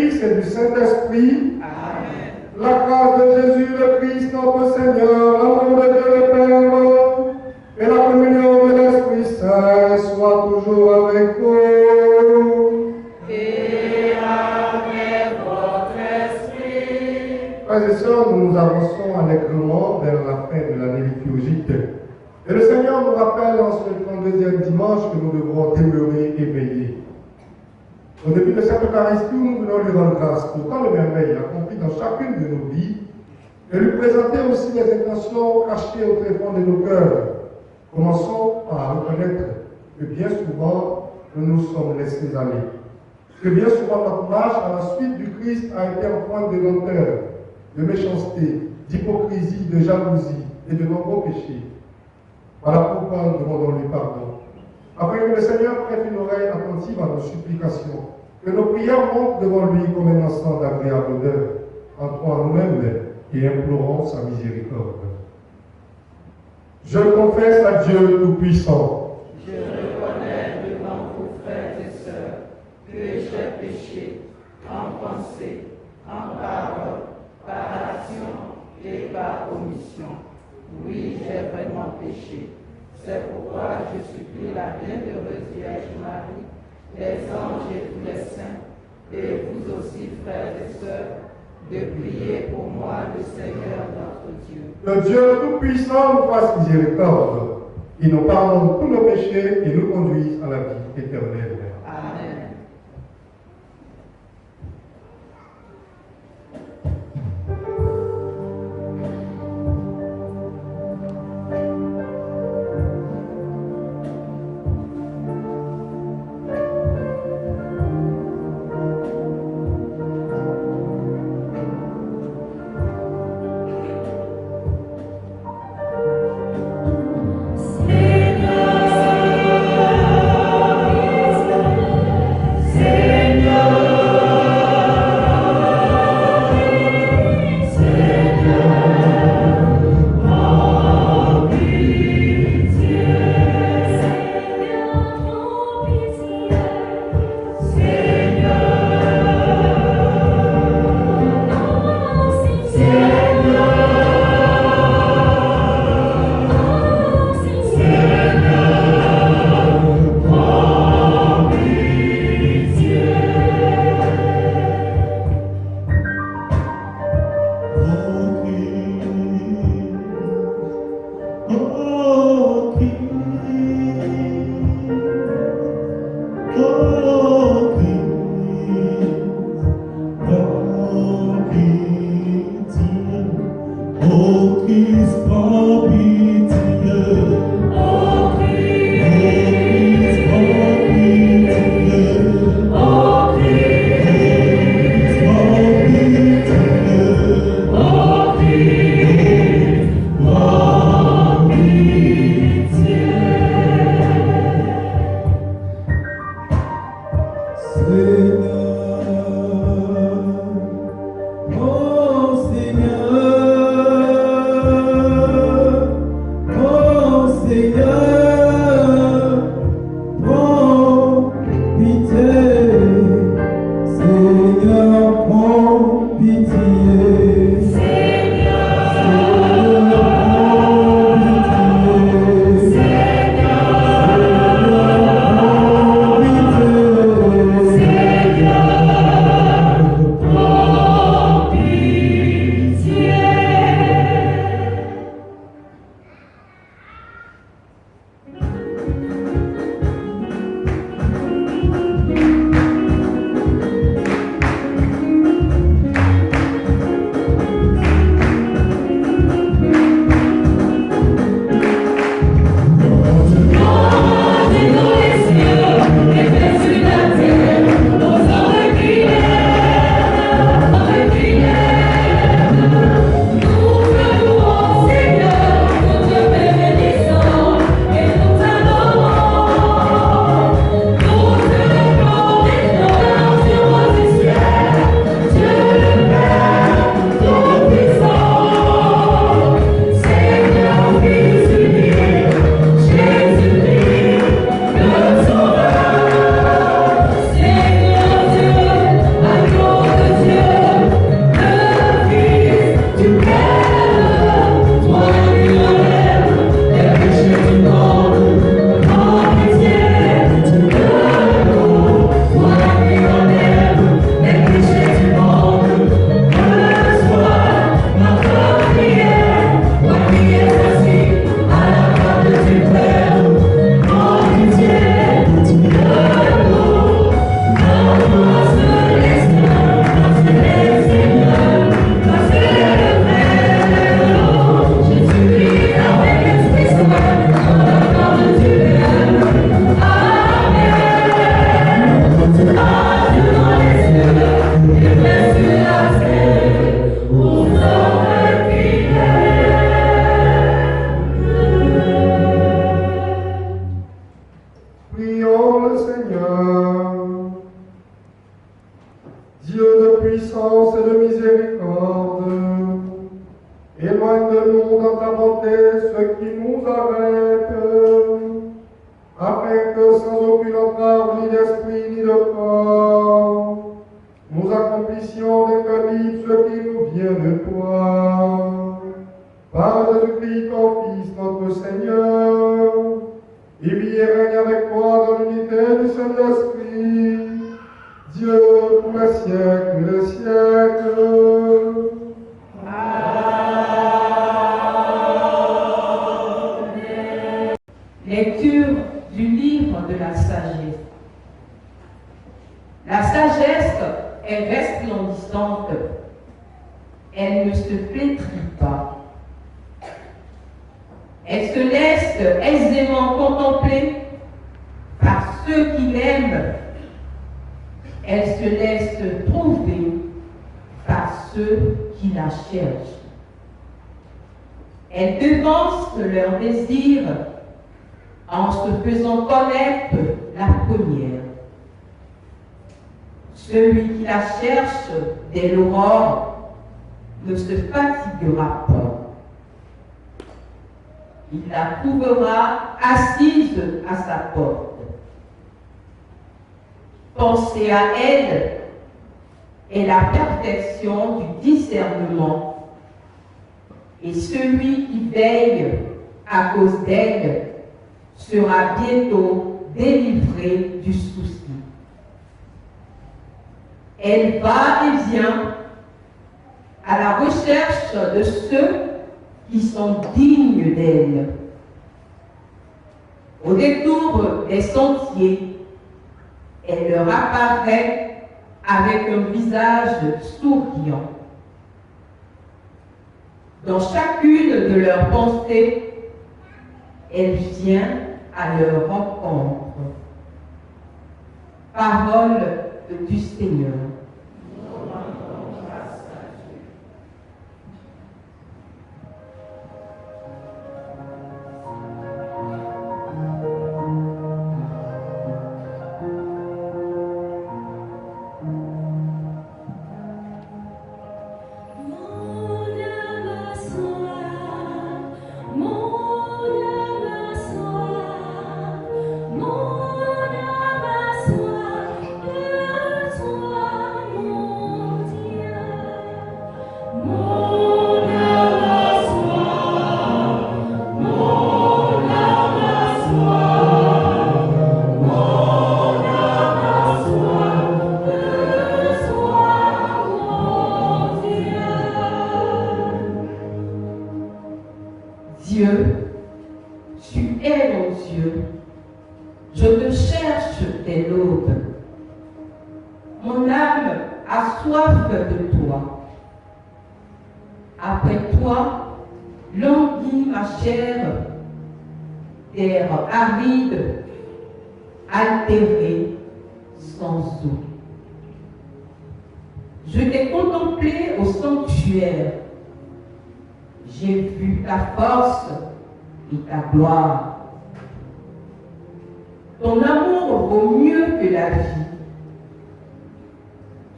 Fils et du Saint-Esprit. Amen. La grâce de Jésus le Christ, notre Seigneur, l'amour de Dieu le Père, et la communion de l'Esprit Saint soit toujours avec vous. Et avec votre esprit. Frères et sœurs, nous avançons allègrement vers la fin de l'année liturgique. Et le Seigneur nous rappelle en ce 32e dimanche que nous devrons demeurer éveillés. Au début de cette Eucharistie, nous venons lui rendre grâce pour tant de merveilles accompli dans chacune de nos vies et lui présenter aussi les intentions cachées au tréfonds de nos cœurs. Commençons par reconnaître que bien souvent, nous nous sommes laissés aller. Que bien souvent, notre marche à la suite du Christ a été empreinte de lenteur, de méchanceté, d'hypocrisie, de jalousie et de nombreux péchés. Voilà pourquoi nous demandons lui pardon. Afin que le Seigneur prête une oreille attentive à nos supplications, que nos prières montent devant lui comme un encens d'agréable odeur, entrons en nous-mêmes et implorons sa miséricorde. Je confesse à Dieu Tout-Puissant. Je reconnais devant vous, frères et sœurs, que j'ai péché en pensée, en parole, par action et par omission. Oui, j'ai vraiment péché. C'est pourquoi je supplie la bienheureuse Vierge Marie, les anges et tous les saints, et vous aussi, frères et sœurs, de prier pour moi, le Seigneur notre Dieu. Que Dieu Tout-Puissant nous fasse miséricorde, il nous pardonne tous nos péchés et nous conduise à la vie éternelle. Amen. Prions le Seigneur. Dieu de puissance et de miséricorde, éloigne de nous dans ta bonté ce qui nous arrête, afin que sans aucune entrave ni d'esprit ni de corps, nous accomplissions des cœurs libres ce qui nous vient de toi. Par Jésus-Christ, ton Fils, notre Seigneur, il vit et règne avec toi dans l'unité du Saint-Esprit, Dieu pour les siècles et les siècles. Lecture du livre de la sagesse. La sagesse est resplendissante. Elle ne se flétrit pas. Elle se laisse aisément contempler par ceux qui l'aiment. Elle se laisse trouver par ceux qui la cherchent. Elle devance leur désir en se faisant connaître la première. Celui qui la cherche dès l'aurore ne se fatiguera pas. Il la trouvera assise à sa porte. Penser à elle est la perfection du discernement, et celui qui veille à cause d'elle sera bientôt délivré du souci. Elle va et vient à la recherche de ceux qui sont dignes d'elle. Au détour des sentiers, elle leur apparaît avec un visage souriant. Dans chacune de leurs pensées, elle vient à leur rencontre. Parole du Seigneur. Dieu, tu es mon Dieu. Je te cherche dès l'aube. Mon âme a soif de toi. Après toi, languit ma chair, terre aride, altérée, sans eau. Je t'ai contemplé au sanctuaire. J'ai vu ta force et ta gloire. Ton amour vaut mieux que la vie.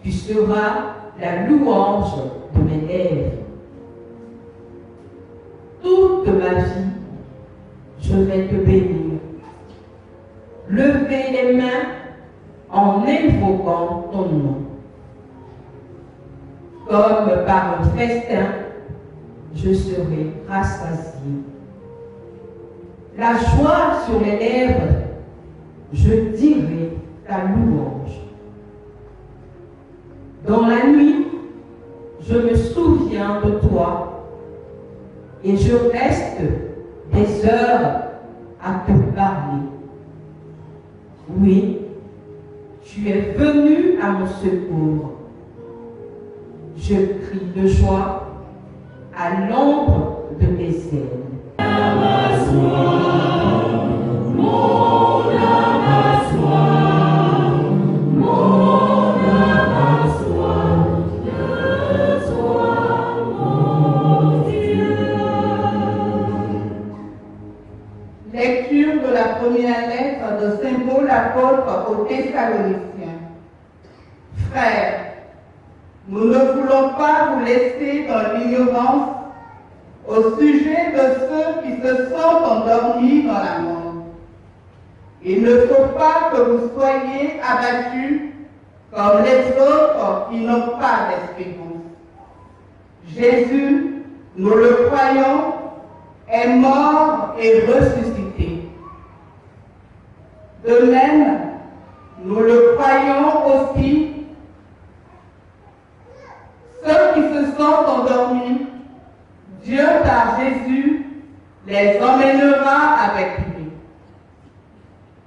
Tu seras la louange de mes lèvres. Toute ma vie, je vais te bénir. Lever les mains en invoquant ton nom. Comme par un festin, je serai rassasié. La joie sur les lèvres, je dirai ta louange. Dans la nuit, je me souviens de toi et je reste des heures à te parler. Oui, tu es venu à mon secours. Je crie de joie à l'ombre de tes ailes. Mon âme a soif. Thessaloniciens. Frères, nous ne voulons pas vous laisser dans l'ignorance au sujet de ceux qui se sont endormis dans la mort. Il ne faut pas que vous soyez abattus comme les autres qui n'ont pas d'espérance. Jésus, nous le croyons, est mort et ressuscité. De même, nous le croyons aussi, ceux qui se sont endormis, Dieu par Jésus les emmènera avec lui.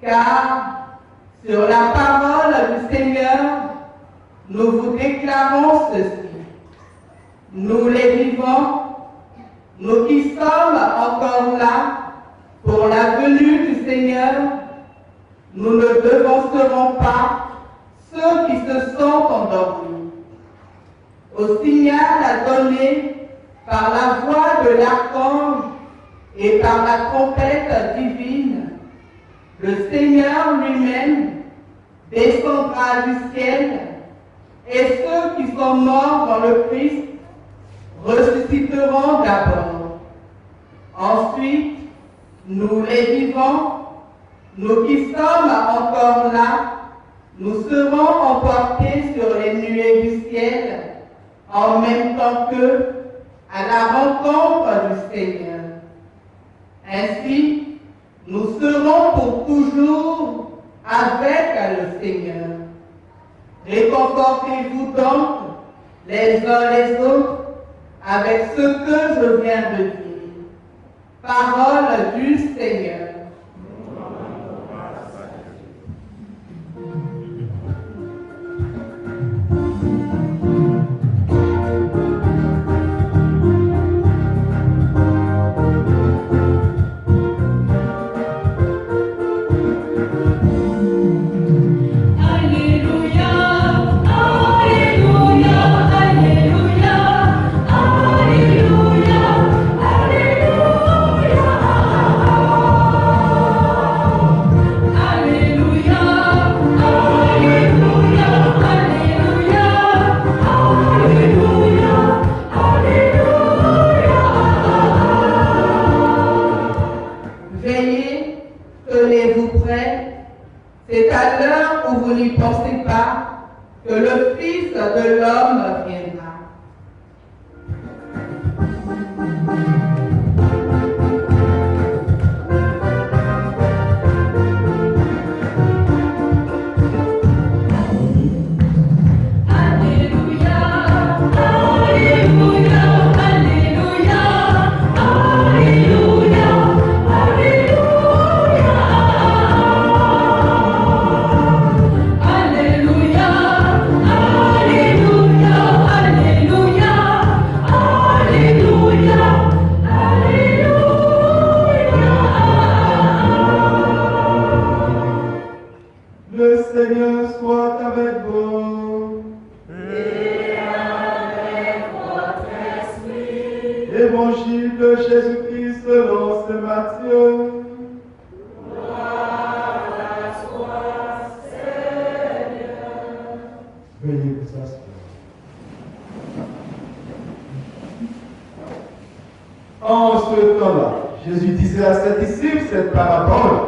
Car sur la parole du Seigneur, nous vous déclarons ceci. Nous les vivants, nous qui sommes encore là pour la venue du Seigneur, nous ne devancerons pas ceux qui se sont endormis. Au signal donné par la voix de l'archange et par la trompette divine, le Seigneur lui-même descendra du ciel et ceux qui sont morts dans le Christ ressusciteront d'abord. Ensuite, nous les vivants, nous qui sommes encore là, nous serons emportés sur les nuées du ciel en même temps qu'eux à la rencontre du Seigneur. Ainsi, nous serons pour toujours avec le Seigneur. Réconfortez-vous donc les uns les autres avec ce que je viens de dire. Parole du Seigneur. C'est à l'heure où vous n'y pensez pas que le Fils de l'homme viendra. Évangile de Jésus-Christ selon saint Matthieu. Gloire à toi, Seigneur. Veuillez vous asseoir. En ce temps-là, Jésus disait à ses disciples cette parabole.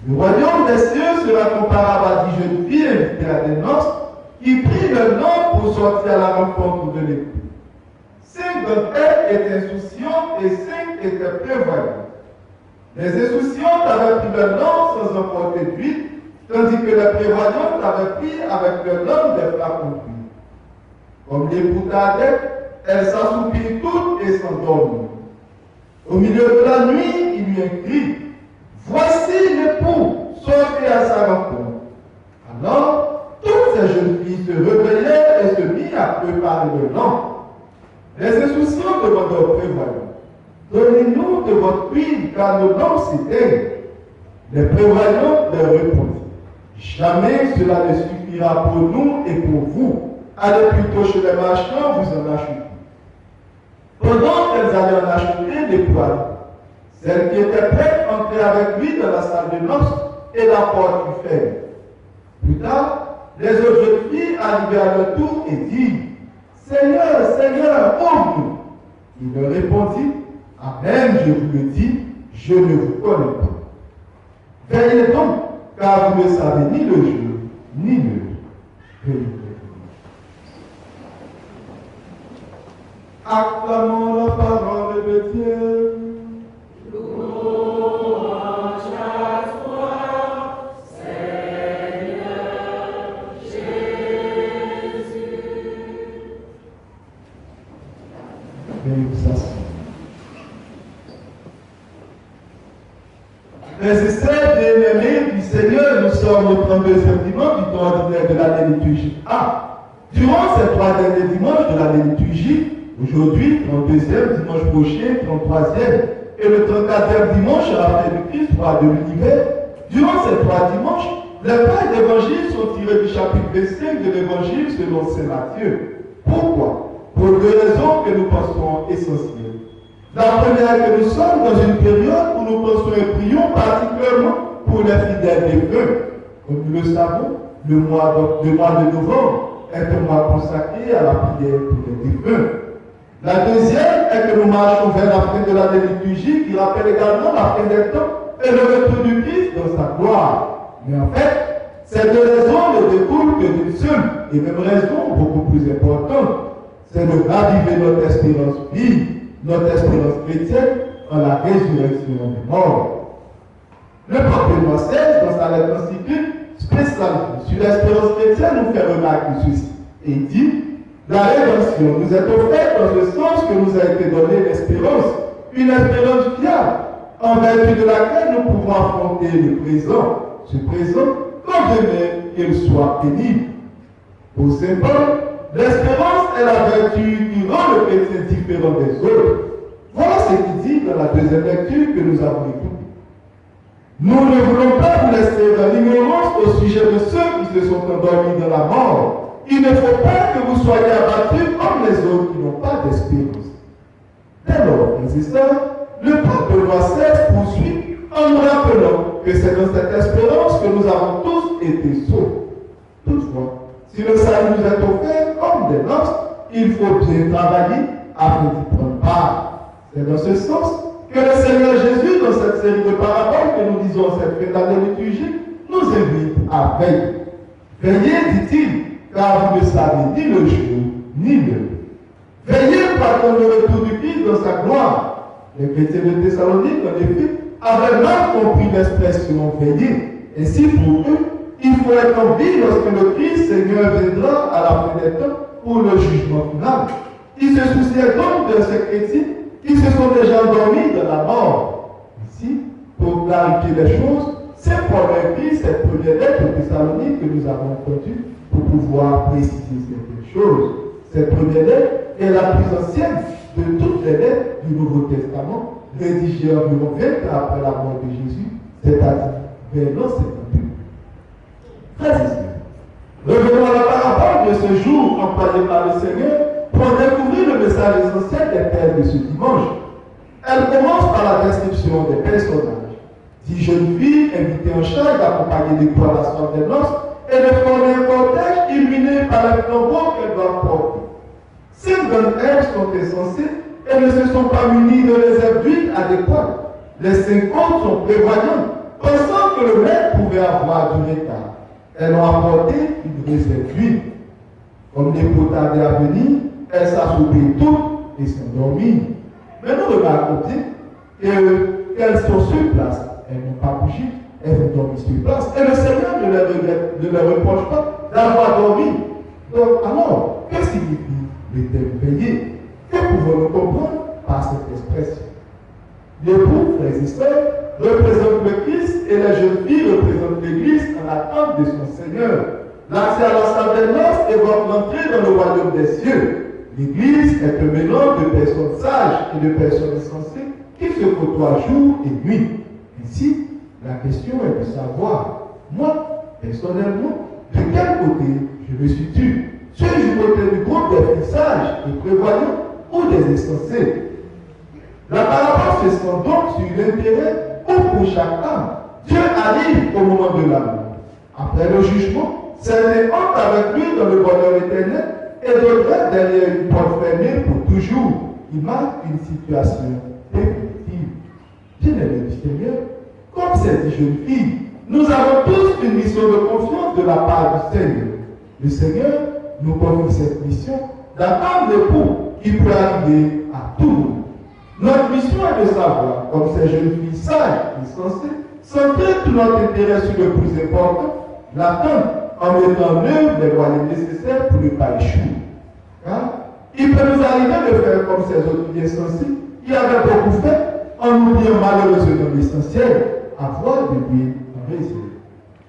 Le royaume des cieux sera comparable à 10 jeunes filles invitées à des noces qui prirent le nom pour sortir à la rencontre de l'époux. 5 d'entre elles étaient insouciantes et 5 étaient prévoyantes. Les insouciantes avaient pris le nom sans emporter d'huile, tandis que les prévoyantes avaient pris avec le nom des flacons d'huile. Comme l'époux tardait, elles s'assoupirent toutes et s'endormirent. Au milieu de la nuit, il y eut un cri. Voici l'époux, sortez à sa rencontre. Alors, toutes ces jeunes filles se réveillèrent et se mirent à préparer le lampe. Les insouciants demandèrent aux prévoyants, donnez-nous de votre huile, car nos lampes s'éteignent. Les prévoyants leur répondirent, jamais cela ne suffira pour nous et pour vous. Allez plutôt chez les marchands, vous en achetez. Pendant qu'elles allaient en acheter, l'époux arriva. Celle qui était prête entrait avec lui dans la salle de noces et la porte fut fermée. Plus tard, les autres jeunes filles arrivaient à leur tour et dirent, Seigneur, Seigneur, ouvre-nous. Il leur répondit, Amen, je vous le dis, je ne vous connais pas. Veillez donc, car vous ne savez ni le jour, ni l'heure que le acclamons la parole de Dieu. Louange à toi, Seigneur Jésus. Veuillez vous asseoir. Frères et sœurs bien-aimés du Seigneur, nous sommes au 32e dimanche du temps ordinaire de l'année liturgique A. Durant ces 3 derniers dimanches de l'année liturgique, aujourd'hui, 32e, dimanche prochain, 33e, et le 34e dimanche à la fin du Christ, roi de l'univers, durant ces 3 dimanches, les pages d'évangile sont tirées du chapitre 25 de l'évangile selon saint Matthieu. Pourquoi? Pour 2 raisons que nous pensons essentielles. La première est que nous sommes dans une période où nous pensons et prions particulièrement pour les fidèles défunts. Comme nous le savons, le mois de novembre est un mois consacré à la prière pour les défunts. La deuxième est que nous marchons vers la fin de l'année liturgique qui rappelle également la fin des temps et le retour du Christ dans sa gloire. Mais en fait, ces 2 raisons ne découlent que d'une seule et même raison beaucoup plus importante. C'est de raviver notre espérance vive, notre espérance chrétienne en la résurrection des morts. Le pape Benoît XVI, dans sa lettre encyclique spéciale sur l'espérance chrétienne, nous fait remarquer ceci et dit la rédemption nous est offerte dans le sens que nous a été donné l'espérance, une espérance fiable, en vertu de laquelle nous pouvons affronter le présent, ce présent, quand demain qu'il soit pénible. Pour saint Paul, l'espérance est la vertu qui rend le chrétien différent des autres. Voilà ce qu'il dit dans la deuxième lecture que nous avons écoutée. Nous ne voulons pas vous laisser dans l'ignorance au sujet de ceux qui se sont endormis dans la mort. Il ne faut pas que vous soyez abattus comme les autres qui n'ont pas d'espérance. Dès lors, frères et sœurs, le pape Benoît XVI poursuit en nous rappelant que c'est dans cette espérance que nous avons tous été sauvés. Toutefois, si le salut nous est offert comme des lances, il faut bien travailler afin d'y prendre part. C'est dans ce sens que le Seigneur Jésus, dans cette série de paraboles que nous disons cette fin d'année liturgique, nous invite à veiller. Veillez, dit-il, car vous ne savez ni le jour, ni l'heure. Veillez pour attendre le retour du Christ dans sa gloire. Les chrétiens de Thessalonique, en effet, avaient mal compris l'expression veiller. Ainsi, pour eux, il faut être en vie lorsque le Christ Seigneur viendra à la fin des temps pour le jugement final. Ils se souciaient donc de ces chrétiens qui se sont déjà endormis dans la mort. Ici, pour clarifier les choses, c'est Paul écrit cette première lettre aux Thessaloniques que nous avons entendue pour pouvoir préciser certaines choses. Cette première lettre est la plus ancienne de toutes les lettres du Nouveau Testament, rédigée environ 20 ans après la mort de Jésus, c'est-à-dire vers l'an 52. Frères et sœurs, revenons à la parabole de ce jour employée par le Seigneur pour découvrir le message essentiel des pères de ce dimanche. Elle commence par la description des personnages. 10 jeunes filles invitées en charge d'accompagner des poids à la soirée des noces et de former un cortège illuminé par les flambeaux qu'elles doivent porter. 5 jeunes elles sont insensées et ne se sont pas munies de réserves d'huile adéquates. Les 5 autres sont prévoyantes, pensant que le maître pouvait avoir du retard. Elles ont apporté une réserve d'huile. Comme les pots tardaient à venir, elles s'assoupirent toutes et s'endormirent. Mais nous remarquons bien qu'elles sont sur place. Elles n'ont pas bougé, elles ont dormi sur place. Et le Seigneur ne leur reproche pas d'avoir dormi. Donc, alors, que signifie le terme veiller? Que pouvons-nous comprendre par cette expression? L'époux, frères et sœurs, représente le Christ et les jeunes filles représentent l'Église en attente de son Seigneur. L'accès à la salle des noces évoque l'entrée dans le royaume des cieux. L'Église est un mélange de personnes sages et de personnes insensées qui se côtoient jour et nuit. Ainsi, la question est de savoir, moi, personnellement, de quel côté je me situe? Suis-je du côté du groupe des filles sages et prévoyants ou des insensés? La parabole se centre donc sur l'intérêt ou pour chaque âme. Dieu arrive au moment de l'amour. après le jugement, certains entrent avec lui dans le bonheur éternel et d'autres restent derrière une porte fermée pour toujours. Il marque une situation définitive. Bien-aimés du Seigneur, comme cette jeune fille, nous avons tous une mission de confiance de la part du Seigneur. Le Seigneur nous confie cette mission d'attendre l'époux qui peut arriver à tout moment. Notre mission est de savoir, comme ces jeunes filles sages et sensées, centrer tout notre intérêt sur le plus important, l'attendre en mettant en œuvre les moyens nécessaires pour ne pas échouer. Car il peut nous arriver de faire comme ces autres filles insensées qui avaient beaucoup fait en oubliant malheureusement l'essentiel, avoir de Dieu en réserve.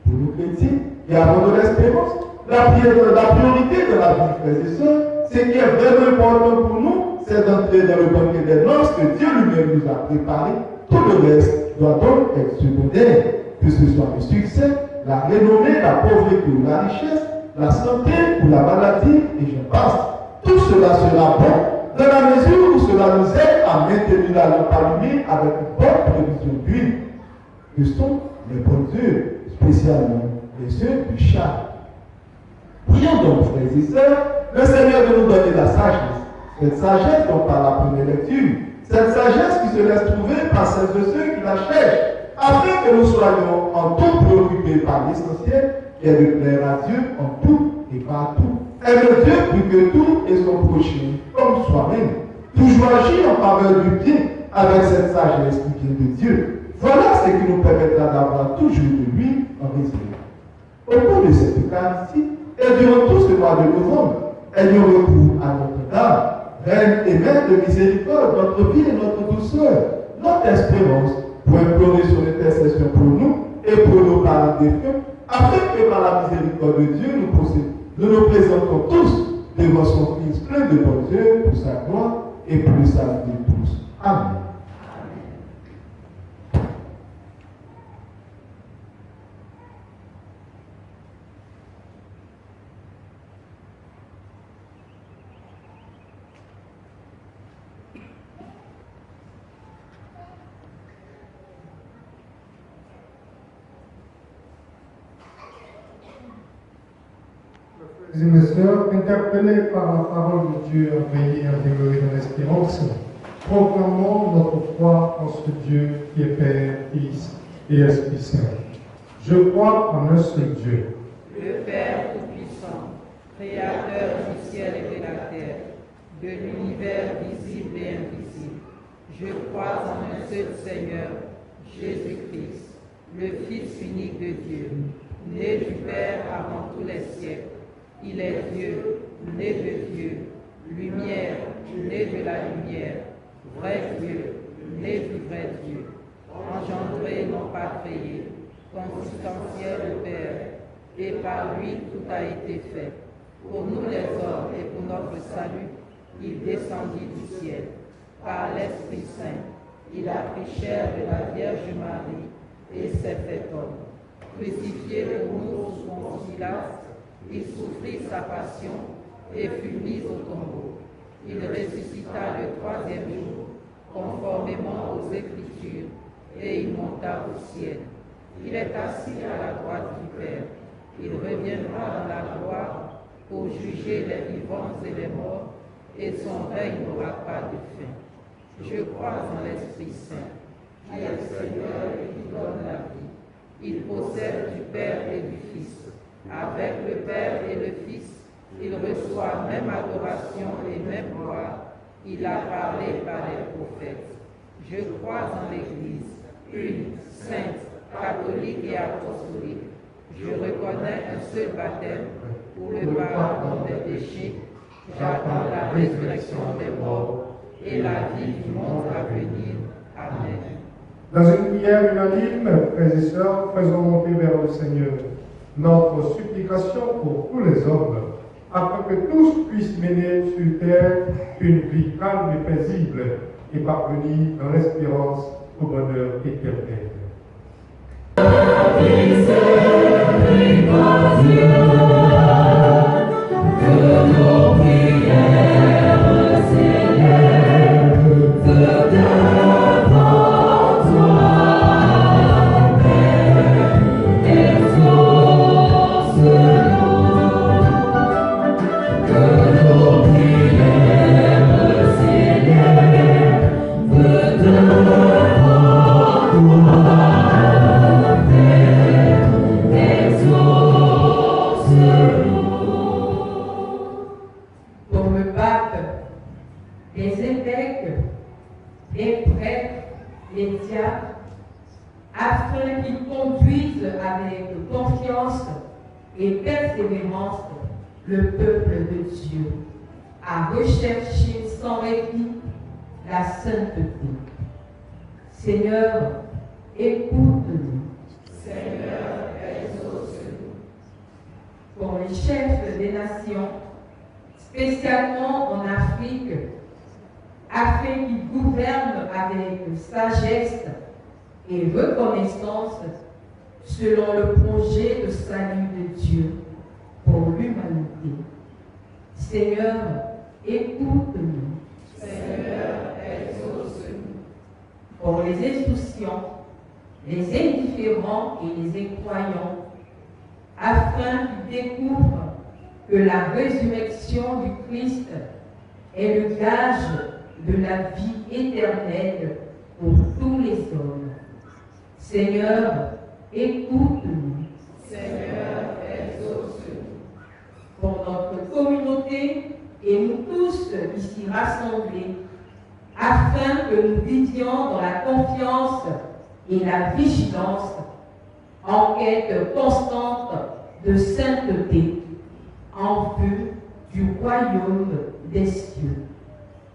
Pour nous chrétiens et avant de l'espérance, la priorité de la vie, frères et sœurs, ce qui est vraiment important pour nous, c'est d'entrer dans le banquet des noces que Dieu lui-même nous a préparé. Tout le reste doit donc être secondaire, que ce soit le succès, la renommée, la pauvreté ou la richesse, la santé ou la maladie, et je passe. Tout cela sera bon dans la mesure où cela nous aide à maintenir la lampe allumée avec une bonne prévision d'huile, que sont les bonnes œuvres, spécialement les œuvres du chat. Prions donc, frères et sœurs, le Seigneur de nous donner la sagesse. Cette sagesse dont par la première lecture, cette sagesse qui se laisse trouver par celles et ceux qui la cherchent, afin que nous soyons en tout préoccupés par l'essentiel, qui est de plaire à Dieu en tout et partout. Aimer Dieu plus que tout et son prochain comme soi-même. Toujours agir en faveur du bien avec cette sagesse qui vient de Dieu. Voilà ce qui nous permettra d'avoir toujours de lui en réserve. Au cours de cette Eucharistie, et durant tout ce mois de novembre, ayons recours à notre Dame, Reine et Mère de miséricorde, notre vie et notre douceur, notre espérance, pour implorer son intercession pour nous et pour nos parents défunts, afin que par la miséricorde de Dieu, nous nous présentons tous devant son Fils plein de bonnes œuvres pour sa gloire et pour le salut de tous. Amen. Frères et mes sœurs, interpellés par la parole de Dieu, veillés à demeurer dans l'espérance, proclamons notre foi en ce Dieu qui est Père, Fils et Esprit Saint. Je crois en un seul Dieu, le Père Tout-Puissant, Créateur du ciel et de la terre, de l'univers visible et invisible. Je crois en un seul Seigneur, Jésus-Christ, le Fils unique de Dieu, né du Père avant tous les siècles. Il est Dieu, né de Dieu, lumière, né de la lumière, vrai Dieu, né du vrai Dieu, engendré, non pas créé, consubstantiel au Père, et par lui tout a été fait. Pour nous les hommes et pour notre salut, il descendit du ciel. Par l'Esprit Saint, il a pris chair de la Vierge Marie et s'est fait homme. Crucifié pour nous sous Ponce Pilate, il souffrit sa passion et fut mis au tombeau. Il ressuscita le troisième jour, conformément aux Écritures, et il monta au ciel. Il est assis à la droite du Père. Il reviendra dans la gloire pour juger les vivants et les morts, et son règne n'aura pas de fin. Je crois en l'Esprit Saint, qui est le Seigneur et qui donne la vie. Il possède du Père et du Fils. Avec le Père et le Fils, il reçoit même adoration et même gloire. Il a parlé par les prophètes. Je crois en l'Église, une, sainte, catholique et apostolique. Je reconnais un seul baptême pour le pardon des péchés. J'attends la résurrection des morts et la vie du monde à venir. Amen. Dans une prière unanime, frères et sœurs, faisons monter vers le Seigneur notre supplication pour tous les hommes, afin que tous puissent mener sur terre une vie calme et paisible et parvenir dans l'espérance au bonheur éternel. Oh les évêques, les prêtres, les diacres, afin qu'ils conduisent avec confiance et persévérance le peuple de Dieu à rechercher sans répit la sainteté. Seigneur, écoute-nous. Seigneur, exauce-nous. Pour les chefs des nations, spécialement en Afrique, afin qu'ils gouvernent avec sagesse et reconnaissance selon le projet de salut de Dieu pour l'humanité. Seigneur, écoute-nous. Seigneur, exauce-nous. Pour les insouciants, les indifférents et les incroyants, afin qu'ils découvrent que la résurrection du Christ est le gage de la vie éternelle pour tous les hommes. Seigneur, écoute-nous. Seigneur, exauce-nous. Pour notre communauté et nous tous ici rassemblés, afin que nous vivions dans la confiance et la vigilance, en quête constante de sainteté, en vue du royaume des cieux.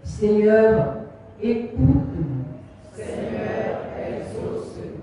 Seigneur, écoute-nous. Seigneur, exauce-nous.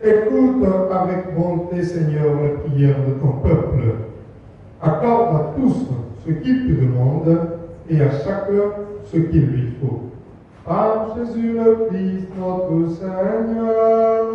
Écoute avec bonté, Seigneur, la prière de ton peuple. Accorde à tous ce qu'ils te demandent et à chacun ce qu'il lui faut. Par Jésus le Christ, notre Seigneur.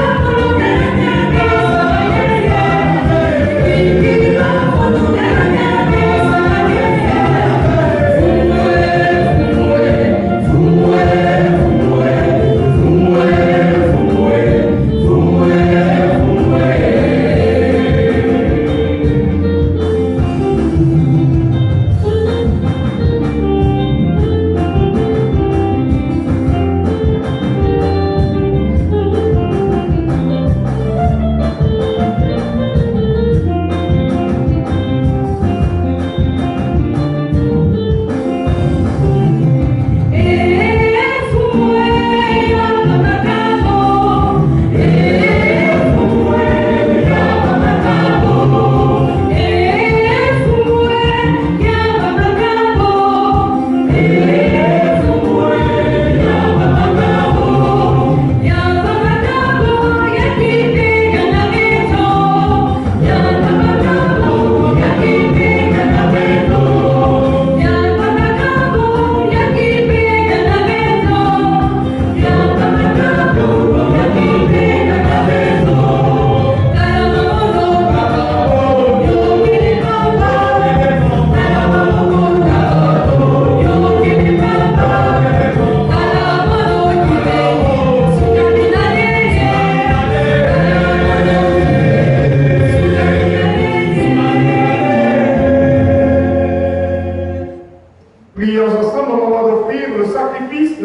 Thank you.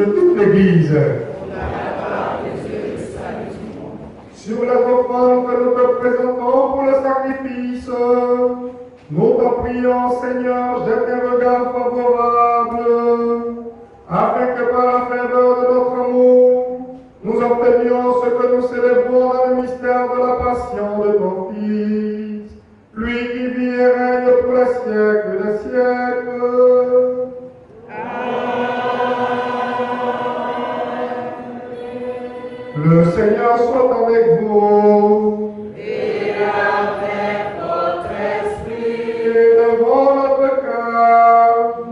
de toute l'Église. Sur les offrandes que nous te présentons pour le sacrifice, nous te prions, Seigneur, jette un regard favorable, afin que par la ferveur de notre amour, nous obtenions ce que nous célébrons dans le mystère de la passion de ton Fils, lui qui vit et règne pour les siècles des siècles. Le Seigneur soit avec vous. Et avec votre esprit. Et devant notre cœur,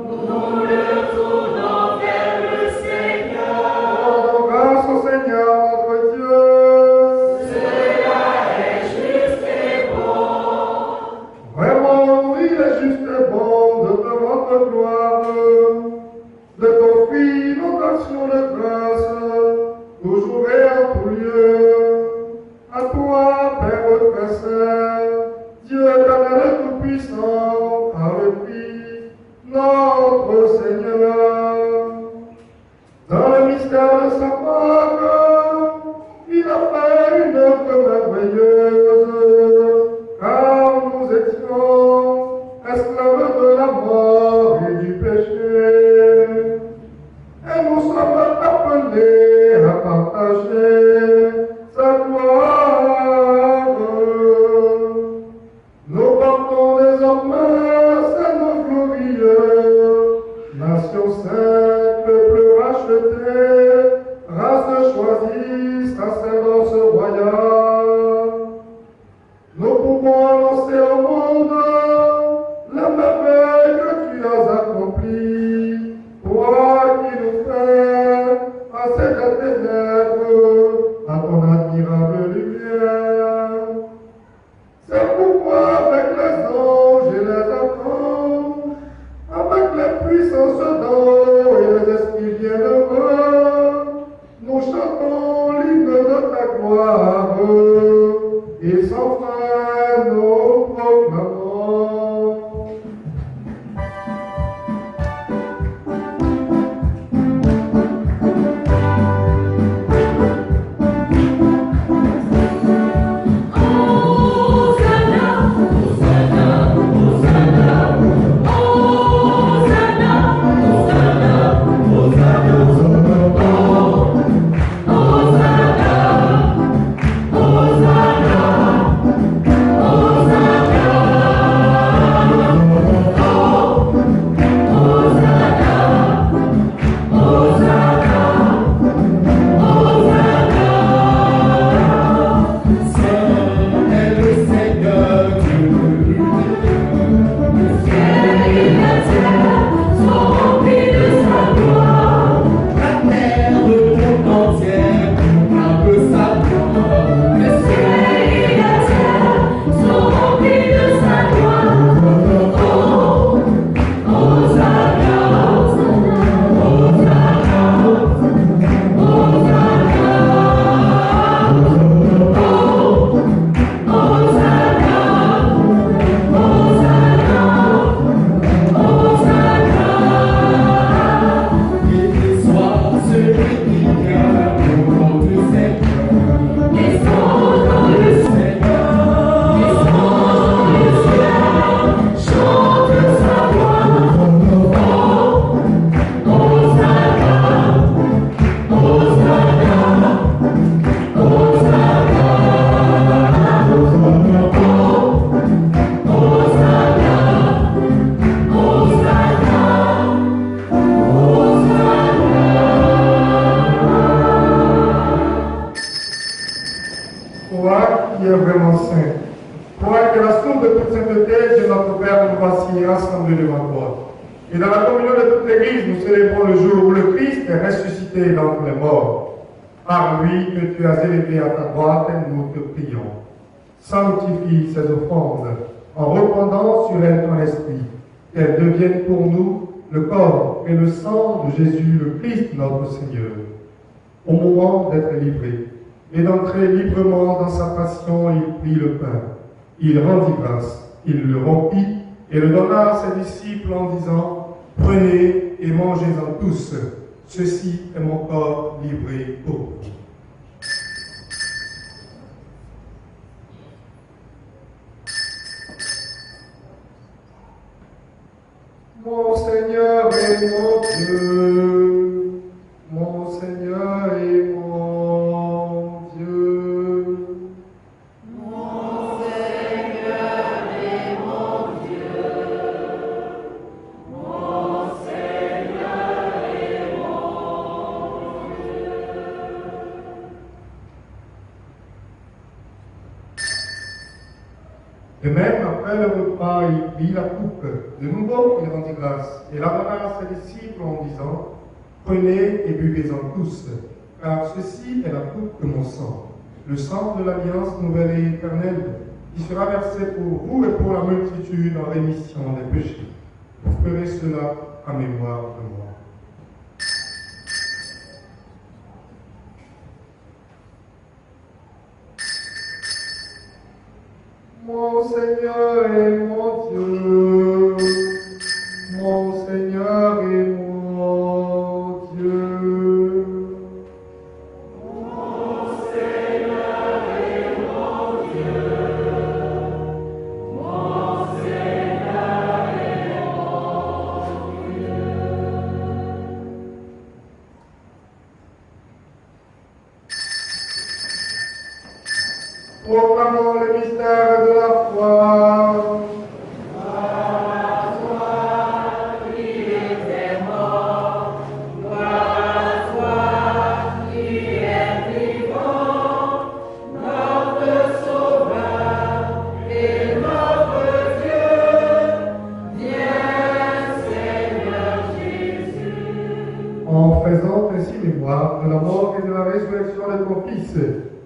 Nous le tournons vers le Seigneur. rendons grâce au Seigneur notre Dieu. Cela est juste et bon. Vraiment, oui, il est juste et bon de te rendre gloire, de t'offrir notre action de grâce, toujours et en tout lieu. À toi, Père très saint, Dieu éternel et tout-puissant, par le Christ, notre Seigneur. Dans le mystère de sa mort, il a fait une œuvre merveilleuse, car nous étions esclaves de la mort et du péché. Et nous sommes appelés à partager sa gloire. Nous portons désormais ces noms glorieux, nation sainte, peuple racheté, race choisie, sacerdoce royal. Nous pouvons annoncer au monde la merveille que tu as accomplie, toi qui nous fais passer des ténèbres à ton admirable lumière. C'est pourquoi avec les anges et les archanges, avec les puissances d'or et les esprits bienheureux, nous chantons l'hymne de ta gloire, et sans fin nous proclamons. Toi qui es vraiment saint, toi qui es la source de toute sainteté, Dieu notre Père, nous voici rassemblés devant toi. Et dans la communion de toute l'Église, nous célébrons le jour où le Christ est ressuscité d'entre les morts. Par lui que tu as élevé à ta droite, nous te prions. Sanctifie ces offrandes en répandant sur elles ton esprit, qu'elles deviennent pour nous le corps et le sang de Jésus, le Christ notre Seigneur. Au moment d'être livré et d'entrer librement dans sa passion, il prit le pain. Il rendit grâce, il le rompit et le donna à ses disciples en disant « Prenez et mangez-en tous. Ceci est mon corps livré pour vous. Mon Seigneur et mon Dieu, mon Seigneur et mon Dieu. Mon Seigneur et mon Dieu, mon Seigneur et mon Dieu. De même, après le repas, il prit la coupe. De nouveau, il rendit grâce et la donna à ses disciples en disant, prenez et buvez-en tous, car ceci est la coupe de mon sang, le sang de l'alliance nouvelle et éternelle, qui sera versé pour vous et pour la multitude en rémission des péchés. Vous ferez cela en mémoire de moi. Mon Seigneur et mon Dieu, mon Seigneur et mon Dieu. Mon Seigneur et mon Dieu, mon Seigneur et mon Dieu. Proclamons le mystère de la foi. En faisant ainsi mémoire de la mort et de la résurrection de ton Fils,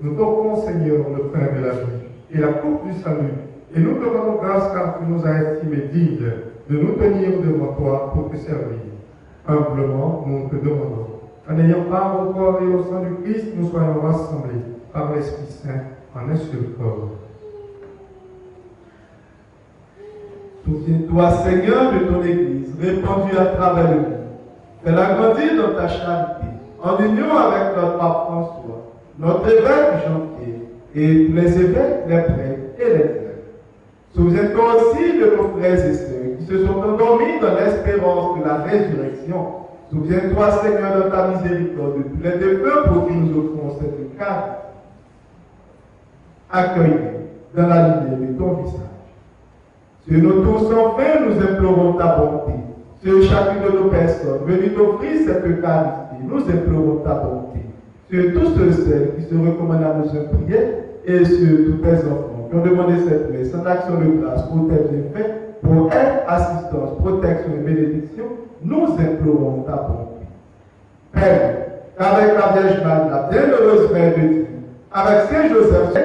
nous t'offrons, Seigneur, le pain de la vie et la coupe du salut, et nous te rendons grâce car tu nous as estimés dignes de nous tenir devant toi pour te servir. Humblement, nous te demandons, en ayant part au corps et au sang du Christ, nous soyons rassemblés par l'Esprit Saint en un seul corps. Souviens-toi, Seigneur, de ton Église, répandue à travers le monde. Fais-la grandir dans ta charité, en union avec notre pape François, notre évêque Jean-Pierre, et tous les évêques, les prêtres et les frères. Souviens-toi aussi de nos frères et sœurs qui se sont endormis dans l'espérance de la résurrection. Souviens-toi, Seigneur, de ta miséricorde, de tous les défunts pour qui nous offrons cette carte. Accueille-les dans la lumière de ton visage. Sur nos tours sans fin, nous implorons ta bonté. Sur chacune de nos personnes, venues t'offrir cette Eucharistie, nous implorons ta bonté. Sur tous ceux qui se recommandent à nos prières et sur tous tes enfants qui ont demandé cette messe en action de grâce pour tes bienfaits, pour aide, assistance, protection et bénédiction, nous implorons ta bonté. Père, qu'avec la Vierge Marie, la bienheureuse Mère de Dieu, avec Saint Joseph,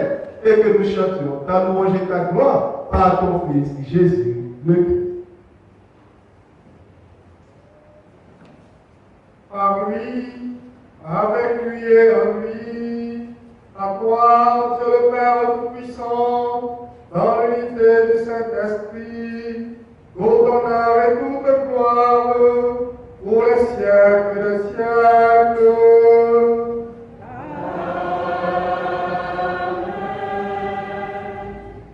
et que nous chantions ta louange et ta gloire par ton Fils Jésus le Christ. Par lui, avec lui et en lui, à toi, Dieu le Père Tout-Puissant, dans l'unité du Saint-Esprit, tout honneur et toute gloire, pour les siècles des siècles.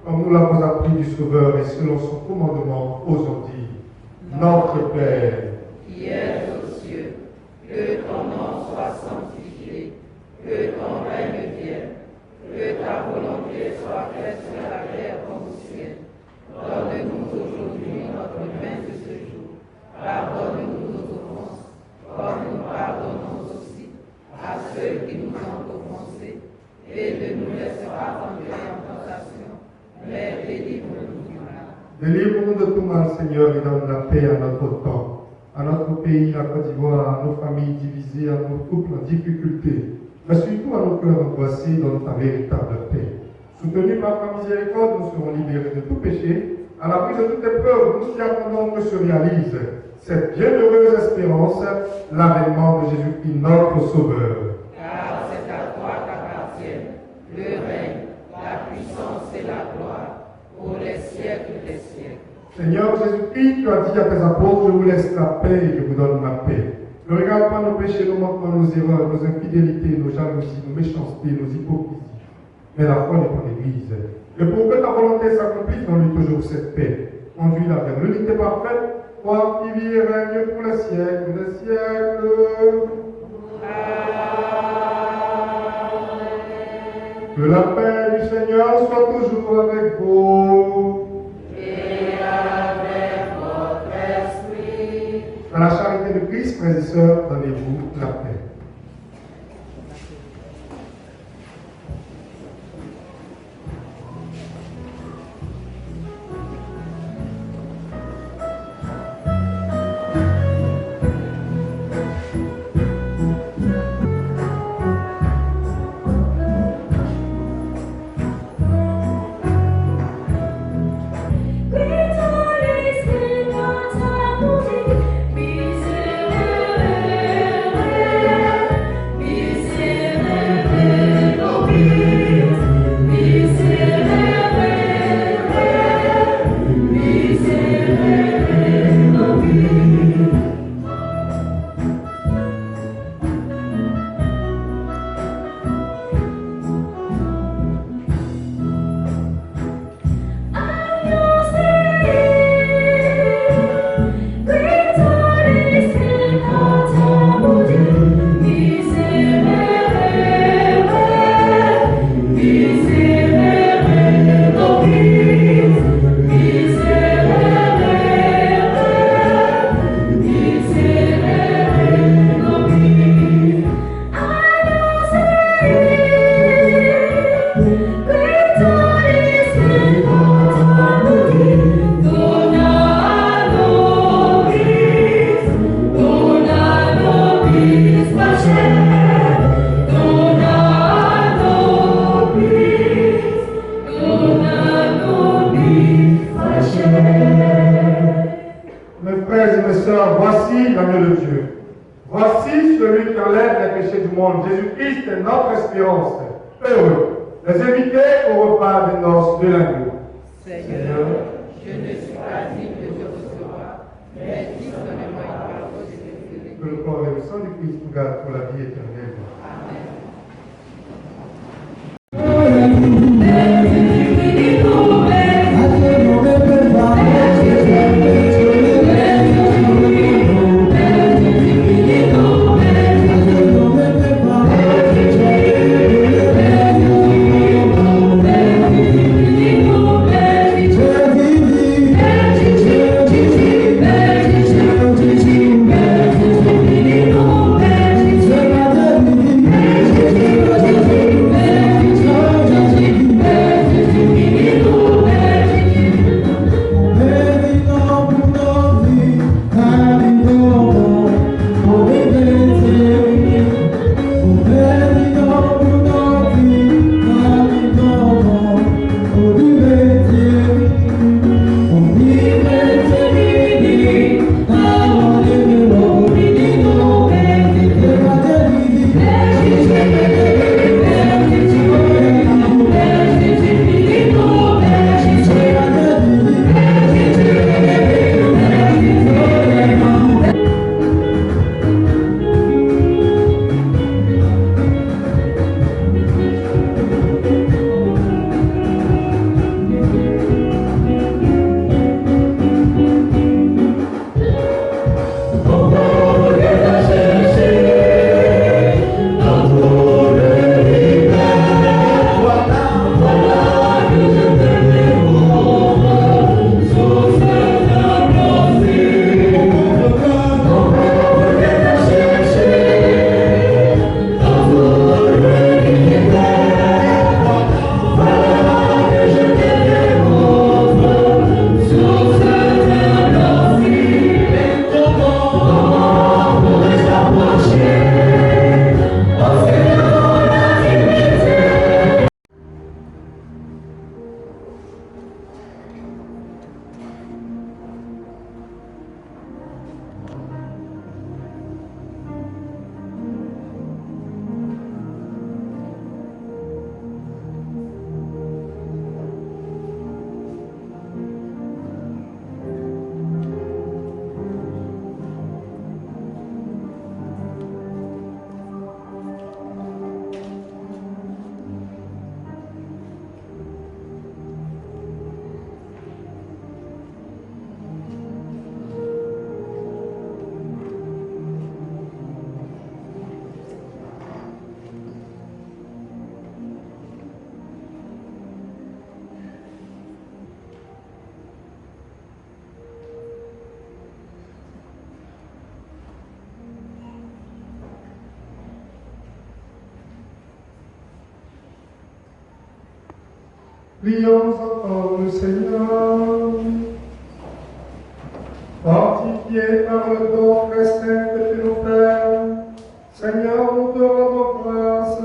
Comme nous l'avons appris du Sauveur et selon son commandement aujourd'hui, notre Père, Qui es aux cieux, que ton nom soit sanctifié, que ton règne vienne, que ta volonté soit faite sur la terre comme au ciel. Donne-nous aujourd'hui notre pain de ce jour. Pardonne-nous nos offenses, comme nous pardonnons aussi à ceux qui nous ont offensés. Et ne nous laisse pas entrer en tentation, mais délivre-nous du mal. délivre-nous de tout mal, Seigneur, et donne la paix à notre temps, à notre pays, la Côte d'Ivoire, à nos familles divisées, à nos couples en difficulté, mais surtout à nos cœurs angoissés, donne ta véritable paix. Soutenus par ta miséricorde, nous serons libérés de tout péché. À l'abri de toute épreuve, nous y attendons que se réalise cette bienheureuse espérance, l'avènement de Jésus-Christ, notre Sauveur. Car c'est à toi qu'appartiennent le règne, la puissance et la gloire, pour les siècles des siècles. Seigneur Jésus-Christ, tu as dit à tes apôtres, je vous laisse la paix et je vous donne ma paix. Ne regarde pas nos péchés, nos manquements, nos erreurs, nos infidélités, nos jalousies, nos méchancetés, nos hypocrisies, mais la foi de ton Église. Et pour que ta volonté s'accomplisse, donne-lui toujours cette paix. Conduis-la vers l'unité parfaite, toi qui vis et règnes pour les siècles des siècles. Que la paix du Seigneur soit toujours avec vous. Et avec votre esprit. Dans la charité de Christ, frères et sœurs, donnez-vous la paix. Voici l'agneau de Dieu. Voici celui qui enlève les péchés du monde. Jésus-Christ est notre espérance. Heureux. Les invités au repas des noces de l'agneau. Seigneur, je ne suis pas digne de te recevoir, mais dis seulement une parole de tes Que le corps et le sang du Christ nous gardent pour la vie éternelle. Amen. Thank you. Prions encore le Seigneur. Fortifiés par le don très saint que tu nous fais, Seigneur, nous te rendons grâce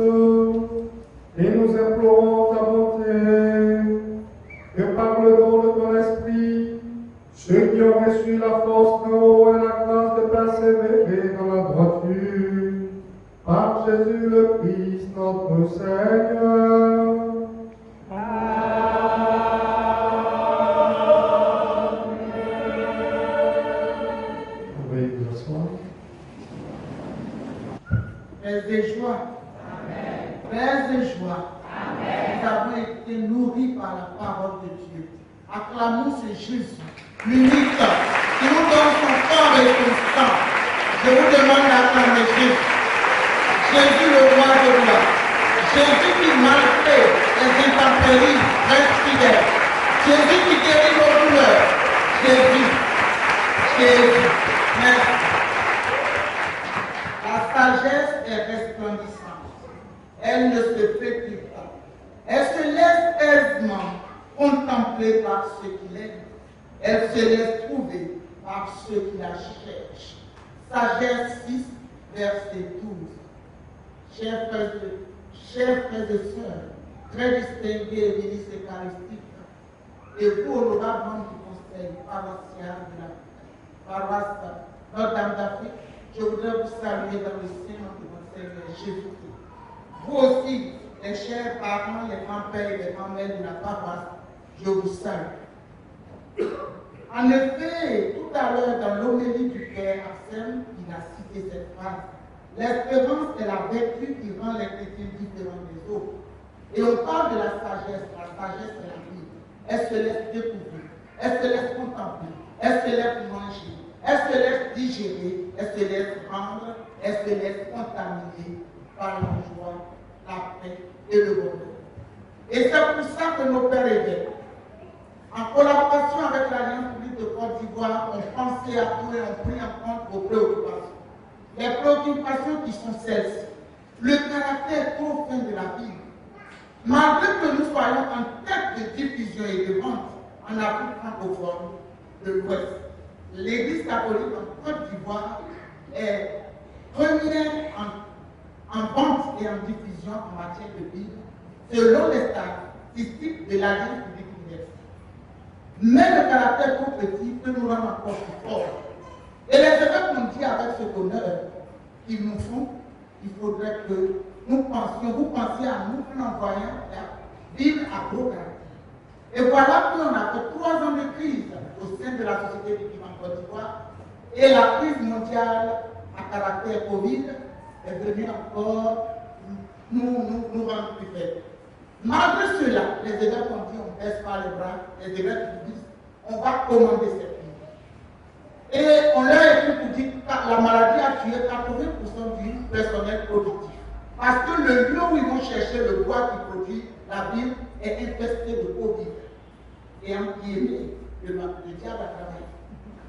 et nous implorons ta bonté, que par le don de ton esprit, ceux qui ont reçu la force d'en haut et la grâce de persévérer dans la droiture, par Jésus le Christ, notre Seigneur. Frères et joie. Frères et joie. Nous avons été nourris par la parole de Dieu. Acclamons ce Jésus, l'unique, qui nous donne son corps et son sang. Je vous demande d'acclamer Jésus. Jésus le roi de gloire. Jésus qui, malgré les intempéries, reste fidèle. Jésus qui guérit nos douleurs. Jésus. Jésus. Merci. La sagesse est resplendissante. Elle ne se flétrit pas. Elle se laisse aisément contempler par ceux qui l'aiment. Elle se laisse trouver par ceux qui la cherchent. Sagesse 6, verset 12. Chers frères et sœurs, très distingués et ministres eucharistiques, et vous, honorables membres du conseil paroissial de la paroisse Notre-Dame d'Afrique, je voudrais vous saluer dans le Seigneur de notre Seigneur Jésus-Christ. Vous aussi, les chers parents, les grands-pères et les grands-mères de la paroisse, je vous salue. En effet, tout à l'heure, dans l'homélie du Père Arsène, il a cité cette phrase. L'espérance est la vertu qui rend les chrétiens différents des autres. Et on parle de la sagesse. La sagesse est la vie. Elle se laisse découvrir, elle se laisse contempler, elle se laisse manger, elle se laisse digérer, elle se laisse prendre, elle se laisse contaminer par la joie, la paix et le bonheur. Et c'est pour ça que nos pères évêques, en collaboration avec l'Alliance publique de Côte d'Ivoire, ont pensé à tout et ont pris en compte vos préoccupations. Les préoccupations qui sont celles-ci. Le caractère profond de la Bible. Malgré que nous soyons en tête de diffusion et de vente en Afrique francophone de l'Ouest, l'Église catholique en Côte d'Ivoire est première en vente et en diffusion en matière de Bible, selon les statistiques de l'Alliance publique universelle. Mais le caractère trop petit peut nous rendre encore plus fort. Et les évêques nous disent avec ce honneur qu'ils nous font, il faudrait que nous pensions, vous pensiez à nous en envoyant la Bible à gros caractère. Et voilà qu'on a fait 3 ans de crise au sein de la société du Bible en Côte d'Ivoire, et la crise mondiale à caractère Covid est venue encore nous rendre plus faibles. Malgré cela, les évêques ont dit on ne baisse pas les bras, les évêques nous disent on va commander cette Bible. Et on leur a écrit pour dire que la maladie a tué 80% du personnel productif. Parce que le lieu où ils vont chercher le bois qui produit la Bible est infesté de Covid. Et en guillemets, le diable a travaillé.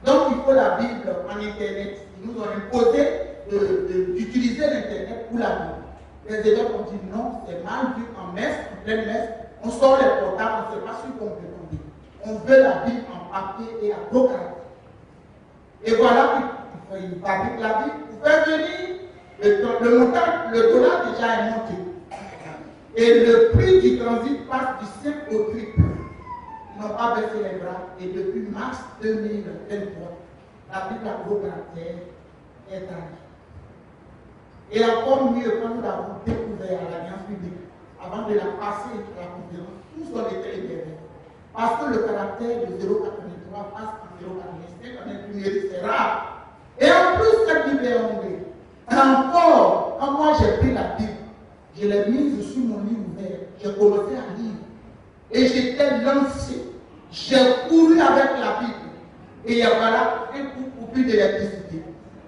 Donc il faut la Bible en Internet. Ils nous ont imposé d'utiliser l'Internet pour la Bible. Les élèves ont dit non, c'est mal vu en messe, en pleine messe. On sort les portables, on ne sait pas ce qu'on veut tomber. On veut la Bible en papier et à gros caractère. Et voilà, il fabrique la Bible. Pour faire venir, le dollar déjà est monté. Et le prix du transit passe du 5 au triple. Ils n'ont pas baissé les bras. Et depuis mars 2023, la Bible à gros caractère est arrivée. Et encore mieux, quand nous l'avons découvert à l'Alliance publique, avant de la passer à la conférence, tous ont été libérés. Parce que le caractère de 0,83 passe en 0,85, en imprimerie, c'est rare. Et en plus, cette Bible est anglais. Encore, quand moi j'ai pris la Bible, je l'ai mise sur mon lit ouvert, j'ai commencé à lire. Et j'étais lancé. J'ai couru avec la Bible. Et voilà un coup de l'électricité.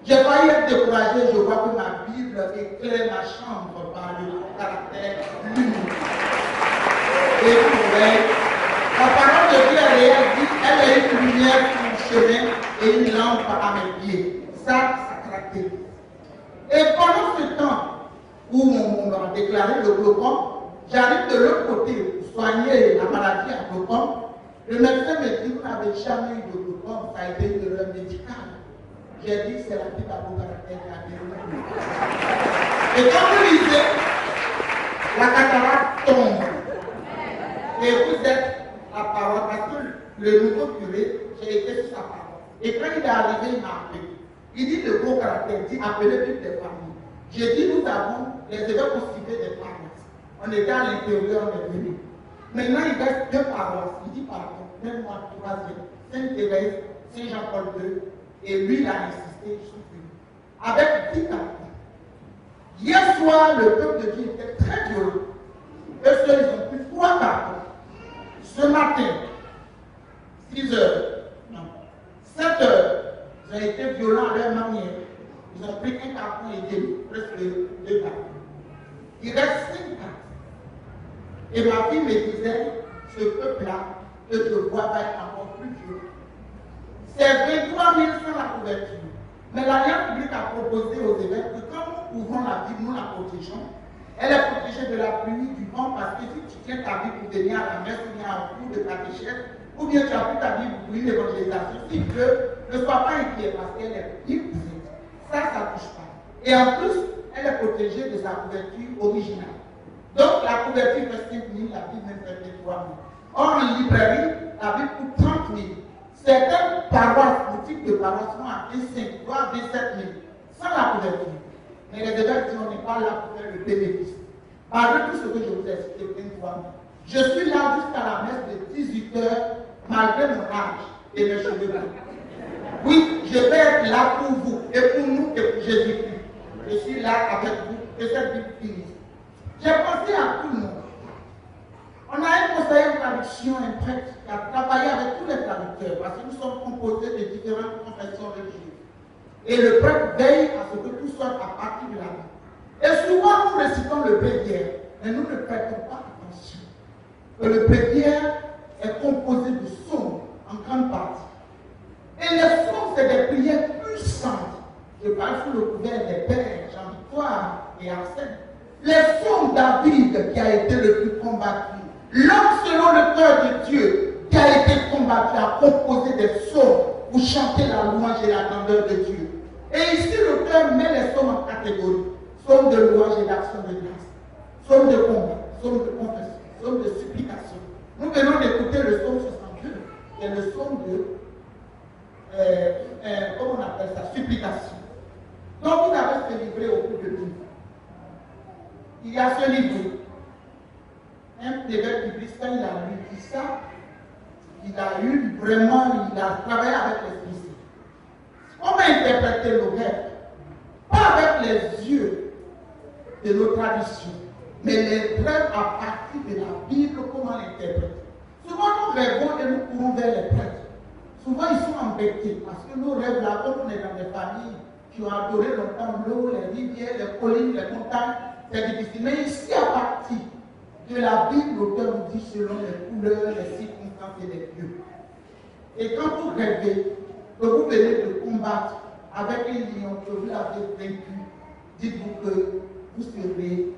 J'ai failli être découragé, je vois que ma Bible éclaire ma chambre par le caractère lumineux. Et vous voyez, la parole de Dieu est réelle, dit, elle est une lumière sur mon chemin et une lampe à mes pieds. Ça caractérise. Et pendant ce temps où on m'a déclaré le glaucome, j'arrive de l'autre côté, soigner la maladie à glaucome. Le médecin me dit, vous n'avez jamais eu de glaucome, ça a été une erreur médicale. J'ai dit, c'est la petite à vos caractères qui a guéri. Et quand vous lisez, la cataracte tombe. Et vous êtes la parole, parce que le nouveau curé, j'ai été sur sa parole. Et quand il est arrivé, il m'a appelé. Il dit le gros caractère, il dit appelez toutes les familles. J'ai dit, nous avons les évêques constitués des paroisses. On était à l'intérieur, on est venu. Maintenant, il reste 2 paroisses. Il dit, pardon, même moi, 3e, Sainte-Thérèse, Saint-Jean-Paul II, et lui, il a insisté, je suis venu. Avec 10 caractères. Hier soir, le peuple de Dieu était très violent. Eux seuls, ils ont pris 3 caractères. Ce matin, 6 heures, non, 7 heures, ils ont été violents à leur manière. Ils ont pris 1 carton et demi, presque 2 cartons. Il reste 5 cartons. Et ma fille me disait, ce peuple-là, que je vois, va être encore plus violent. C'est 23 000 sans la couverture. Mais l'Alliance publique a proposé aux évêques que quand nous ouvrons la Bible, nous la protégeons. Elle est protégée de la pluie, du vent, parce que si tu tiens ta Bible pour venir à la messe, ou bien en cours de catéchèse, ou bien tu as pris ta Bible pour une évangélisation, s'il pleut, ne sois pas inquiet parce qu'elle est bien cousine. Ça ne touche pas. Et en plus, elle est protégée de sa couverture originale. Donc la couverture fait 5 000, la Bible même fait 3 000. Or en librairie, la Bible coûte 30 000. Certaines paroisses, boutiques de paroisses sont à 5, voire 17 000, sans la couverture. Mais les évêques disent on n'est pas là pour faire le bénéfice. Malgré tout ce que je vous ai cité 23 000. Je suis là jusqu'à la messe de 18 h, malgré mon âge et mes cheveux blancs. Oui, je vais être là pour vous, et pour nous, et pour Jésus-Christ. Je suis là avec vous, et cette vie finisse. J'ai pensé à tout le monde. On a un conseiller de traduction, un prêtre, qui a travaillé avec tous les traducteurs, parce que nous sommes composés de différentes confessions religieuses. Et le prêtre veille à ce que tout soit à partir de la vie. Et souvent, nous récitons le bréviaire, mais nous ne prêtons pas attention. Que le bréviaire est composé de sons, en grande partie. Et les sons, c'est des prières puissantes. Je parle sous le couvert des pères, Jean-Victoire et Arsène. Les sons David qui a été le plus combattu. L'homme selon le cœur de Dieu qui a été combattu a composé des sons pour chanter la louange et la grandeur de Dieu. Et ici, l'auteur met les sons en catégorie. Psaume de louange et d'action de grâce. Psaume de combat, psaume de confession, psaume de supplication. Nous venons d'écouter le psaume 62, qui est le psaume de, comment on appelle ça, supplication. Donc vous avez ce livret au bout de tout. Il y a ce livre. Un évêque biblique, quand il a lu tout ça, il a eu vraiment, il a travaillé avec l'Esprit Saint. Comment interpréter nos rêves? Pas avec les yeux de nos traditions, mais les rêves à partir de la Bible, comment l'interpréter? Souvent nous rêvons et nous courons vers les prêtres. Souvent ils sont embêtés parce que nos rêves là, comme on est dans des familles qui ont adoré longtemps l'eau, les rivières, les collines, les montagnes, c'est difficile. Mais ici, à partir de la Bible, l'auteur nous dit selon les couleurs, les circonstances et les lieux. Et quand vous rêvez que vous venez de combattre avec un lion que vous avez vaincu, dites-vous que vous serez,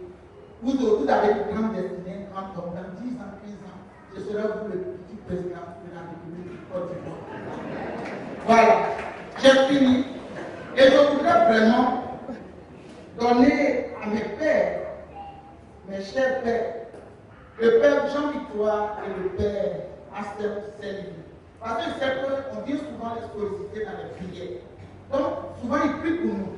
vous avez une grande destinée, un grand homme, dans 10 ans, 15 ans, je serai vous le petit président de la République du Côte d'Ivoire. Voilà, j'ai fini. Et je voudrais vraiment donner à mes pères, mes chers pères, le père Jean-Victoire et le père Astel Céline. Parce que c'est qu'on dit souvent les solliciter dans les prières. Donc, souvent ils prient pour nous.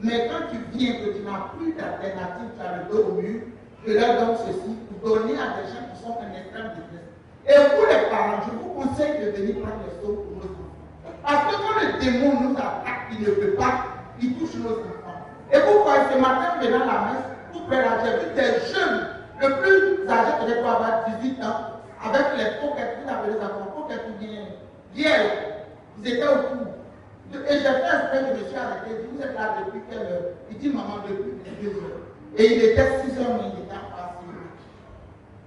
Mais quand tu viens que tu n'as plus d'alternative, tu as le dos au mur, je leur donne ceci pour donner à des gens qui sont en extrême détresse. Et vous les parents, je vous conseille de venir prendre les sauts pour nos enfants. Parce que quand le démon nous attaque, il ne peut pas, il touche nos enfants. Et vous voyez, ce matin, venant à la messe, vous prenez j'ai vu des jeunes, le plus âgé que doit avoir 18 ans, avec les coquettes, vous avez les enfants, coquettes ou bien vieilles, ils étaient autour. Et j'ai fait exprès, je me suis arrêté, je dis, vous êtes là depuis quelle heure? Il dit, maman, depuis 2 heures. Et il était 6 heures, mais il était en face.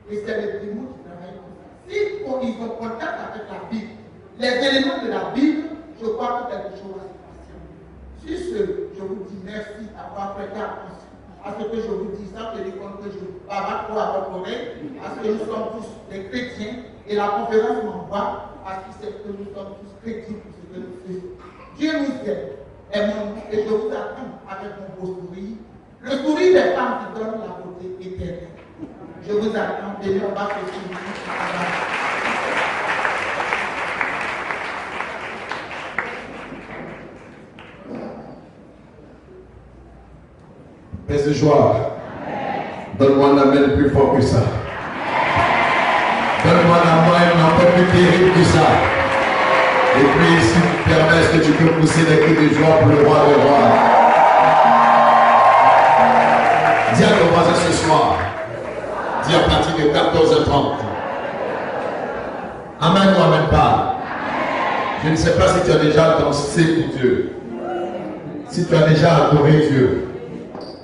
Et c'est le démon qui travaille comme ça. Si ils ont contact avec la Bible, les éléments de la Bible, je crois que quelque chose va se passer. Sur ce, je vous dis merci d'avoir prêté attention à à ce que je vous dis, sans tenir compte que je parle trop à votre oreille, parce que nous sommes tous des chrétiens et la conférence m'envoie parce qu'il sait que nous sommes tous chrétiens pour ce que nous faisons. Dieu nous aime, aimons-nous et je vous attends avec mon beau sourire, le sourire des femmes qui donnent la beauté éternelle. Je vous attends et on va se souvenir. Paix de joie. Donne-moi un amen plus fort que ça. Donne-moi un amen un peu plus terrible que ça. Et puis, si tu permets, est-ce que tu peux pousser des cris de joie pour le roi des rois? Dis à ton voisin ce soir. Dis à partir de 14h30. Amen ou amen pas. Je ne sais pas si tu as déjà dansé pour Dieu. Si tu as déjà adoré Dieu.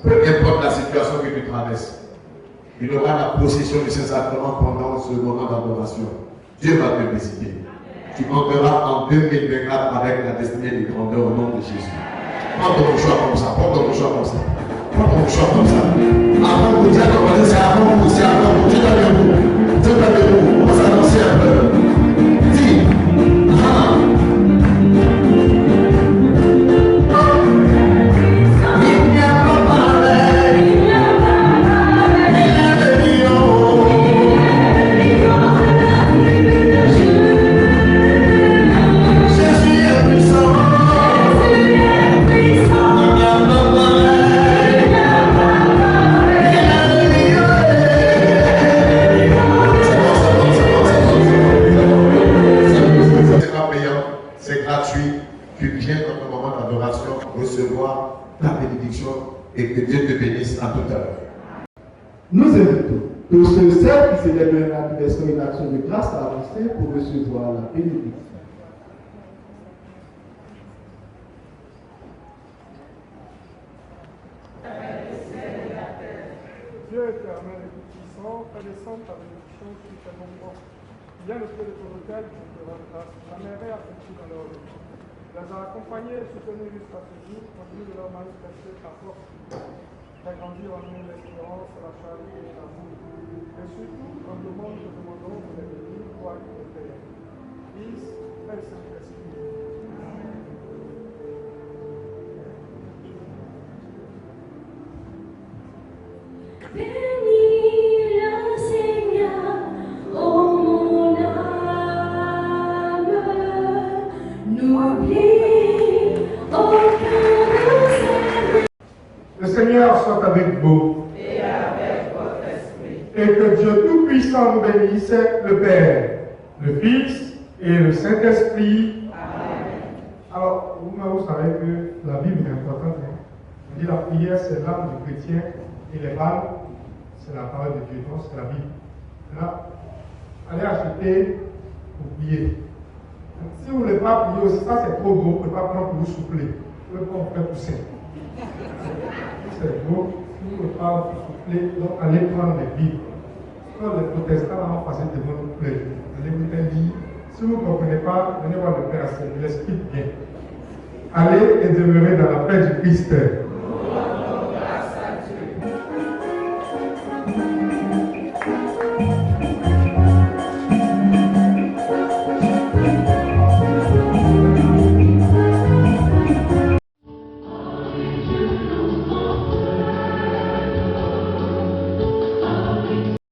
Peu importe la situation que tu traverses, il aura la possession de ces sacrements pendant ce moment d'adoration. Dieu va te visiter. Tu entreras en 2024 avec la destinée de grandeur au nom de Jésus. Prends ton choix comme ça, prends ton choix comme ça. Prends ton choix comme ça. Avant de dire qu'on va dire, c'est avant vous, c'est avant vous. Dieu t'avez-vous. Dieu t'avez-vous. On va s'annoncer un peu. Dis. Et que Dieu te bénisse à toute heure. Nous invitons tous ceux qui célèbrent l'anniversaire et l'action de grâce à avancer pour recevoir la bénédiction. Dieu éternel et tout-puissant, fais descendre ta bénédiction sur tes bonbons. Viens auprès de ton autel, je te rends grâce. La mère a fait dans leur vie. Les a accompagnés et soutenus jusqu'à ce jour, continue de leur manifester ta force. Fais grandir en nous l'espérance, la charité et l'amour. Et surtout, en le monde, nous demandons de les bénir, toi et le Père, Fils et Saint-Esprit. Bénis le Seigneur, ô mon âme, n'oublie aucun de ses. Le Seigneur soit avec vous. Et avec votre esprit. Et que Dieu Tout-Puissant nous bénisse, le Père, le Fils et le Saint-Esprit. Amen. Alors, vous savez que la Bible est importante. Hein? On dit la prière, c'est l'âme du chrétien, et les balles, c'est la parole de Dieu. Donc, c'est la Bible. Là, allez acheter pour prier. Donc, si vous ne voulez pas prier aussi, ça c'est trop gros, vous ne pouvez pas prendre pour vous souffler. Vous pouvez pas en faire pousser. C'est gros, si vous ne pouvez pas vous souffler, donc allez prendre les Bibles. Quand les protestants ont passé devant nous, allez vous dire, si vous ne comprenez pas, venez voir le Père, il explique bien. Allez et demeurez dans la paix du Christ.